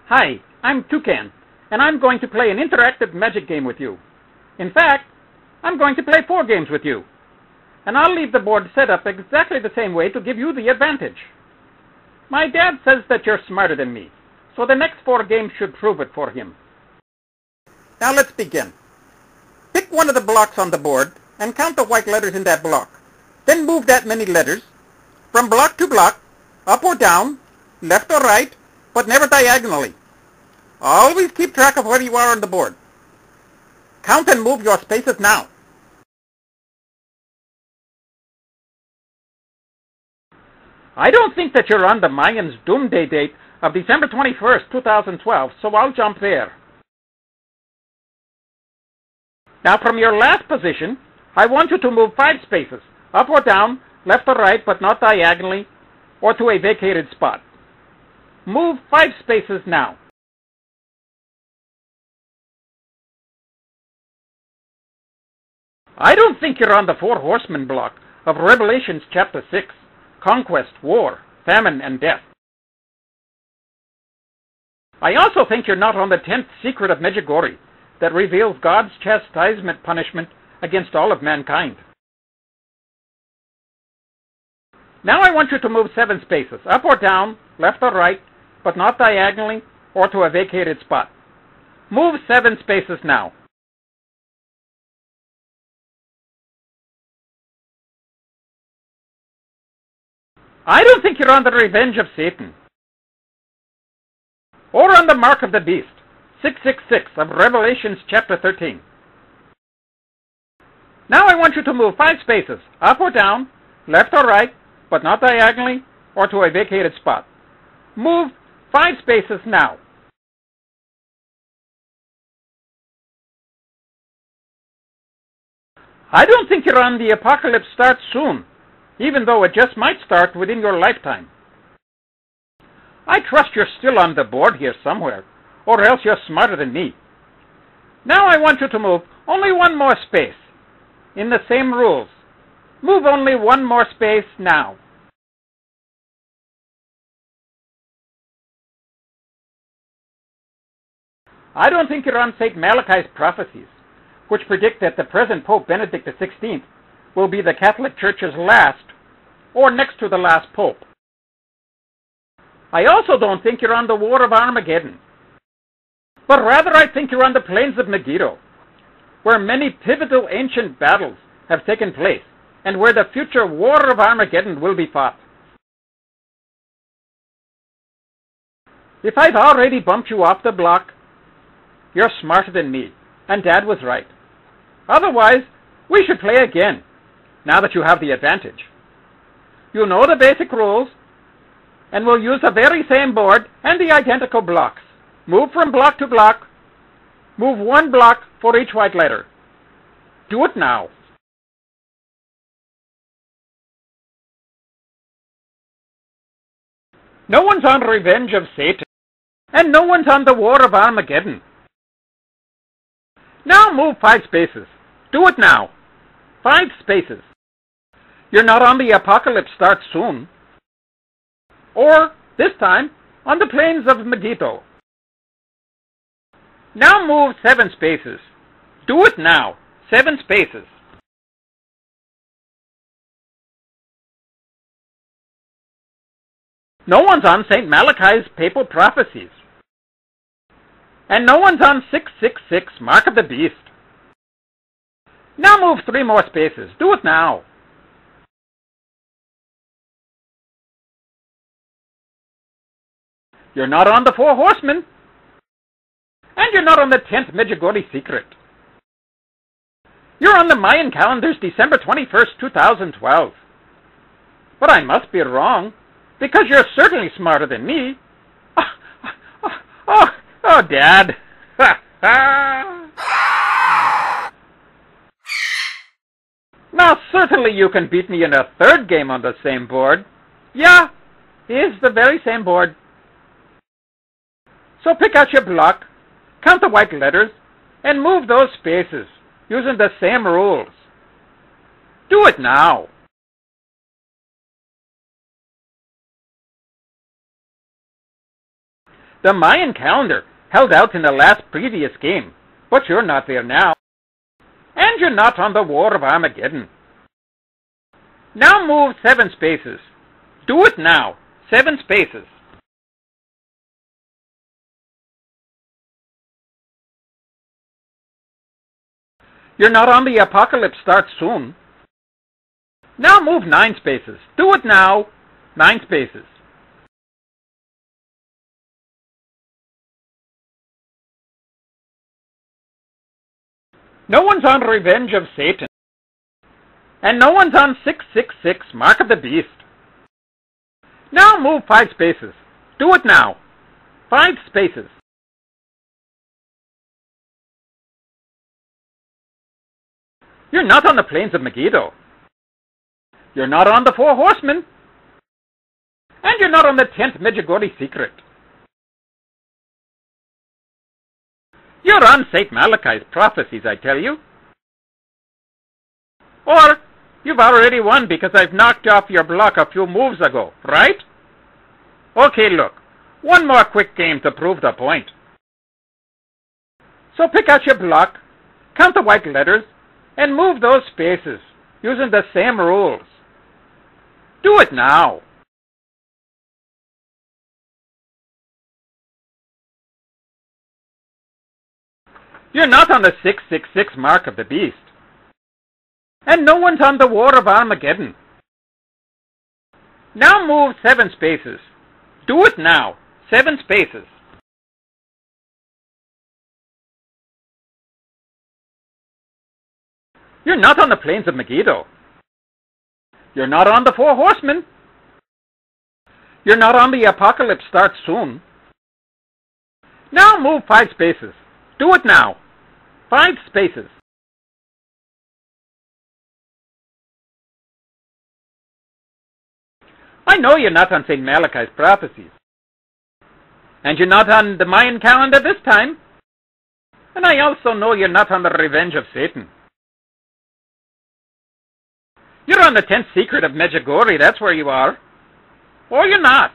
Hi, I'm Toucan, and I'm going to play an interactive magic game with you. In fact, I'm going to play 4 games with you, and I'll leave the board set up exactly the same way to give you the advantage. My dad says that you're smarter than me, so the next 4 games should prove it for him. Now let's begin. Pick one of the blocks on the board and count the white letters in that block. Then move that many letters from block to block, up or down, left or right, but never diagonally. Always keep track of where you are on the board. Count and move your spaces now. I don't think that you're on the Mayans' doomsday date of December 21st, 2012, so I'll jump there. Now from your last position, I want you to move 5 spaces, up or down, left or right, but not diagonally, or to a vacated spot. Move 5 spaces now. I don't think you're on the 4 horsemen block of Revelations chapter 6, Conquest, War, Famine, and Death. I also think you're not on the 10th secret of Medjugorje that reveals God's chastisement punishment against all of mankind. Now I want you to move 7 spaces, up or down, left or right, but not diagonally or to a vacated spot. Move 7 spaces now. I don't think you're on the revenge of Satan, or on the mark of the beast, 666 of Revelations chapter 13. Now I want you to move 5 spaces, up or down, left or right, but not diagonally or to a vacated spot. Move 5 spaces now. I don't think you're on the apocalypse starts soon, even though it just might start within your lifetime. I trust you're still on the board here somewhere, or else you're smarter than me. Now I want you to move only 1 more space, in the same rules. Move only 1 more space now. I don't think you're on St. Malachi's prophecies, which predict that the present Pope Benedict XVI will be the Catholic Church's last, or next to the last Pope. I also don't think you're on the War of Armageddon, but rather I think you're on the plains of Megiddo, where many pivotal ancient battles have taken place, and where the future War of Armageddon will be fought. If I've already bumped you off the block, you're smarter than me, and Dad was right. Otherwise, we should play again, now that you have the advantage. You know the basic rules, and we'll use the very same board and the identical blocks. Move from block to block. Move 1 block for each white letter. Do it now. No one's on revenge of Satan, and no one's on the War of Armageddon. Now move 5 spaces. Do it now. 5 spaces. You're not on the apocalypse starts soon. Or, this time, on the plains of Megiddo. Now move 7 spaces. Do it now. 7 spaces. No one's on St. Malachi's papal prophecies. And no one's on 666, Mark of the Beast. Now move 3 more spaces. Do it now. You're not on the 4 horsemen. And you're not on the 10th Medjugorje secret. You're on the Mayan calendar's December 21st, 2012. But I must be wrong, because you're certainly smarter than me. Oh, Dad. Now, certainly you can beat me in a 3rd game on the same board. Yeah, it's the very same board. So pick out your block, count the white letters, and move those spaces using the same rules. Do it now. The Mayan calendar held out in the last previous game, but you're not there now. And you're not on the War of Armageddon. Now move 7 spaces. Do it now. 7 spaces. You're not on the Apocalypse Starts Soon. Now move 9 spaces. Do it now. 9 spaces. No one's on Revenge of Satan. And no one's on 666, Mark of the Beast. Now move 5 spaces. Do it now. 5 spaces. You're not on the plains of Megiddo. You're not on the 4 Horsemen. And you're not on the 10th Medjugorje Secret. You're on St. Malachi's Prophecies, I tell you. Or, you've already won because I've knocked off your block a few moves ago, right? Okay, look. One more quick game to prove the point. So pick out your block, count the white letters, and move those spaces, using the same rules. Do it now. You're not on the 666 Mark of the Beast. And no one's on the War of Armageddon. Now move 7 spaces. Do it now. 7 spaces. You're not on the plains of Megiddo. You're not on the 4 Horsemen. You're not on the Apocalypse Starts Soon. Now move 5 spaces. Do it now. 5 spaces. I know you're not on St. Malachi's Prophecies. And you're not on the Mayan calendar this time. And I also know you're not on the Revenge of Satan. You're on the 10th Secret of Medjugorje, that's where you are. Or you're not.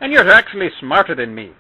And you're actually smarter than me.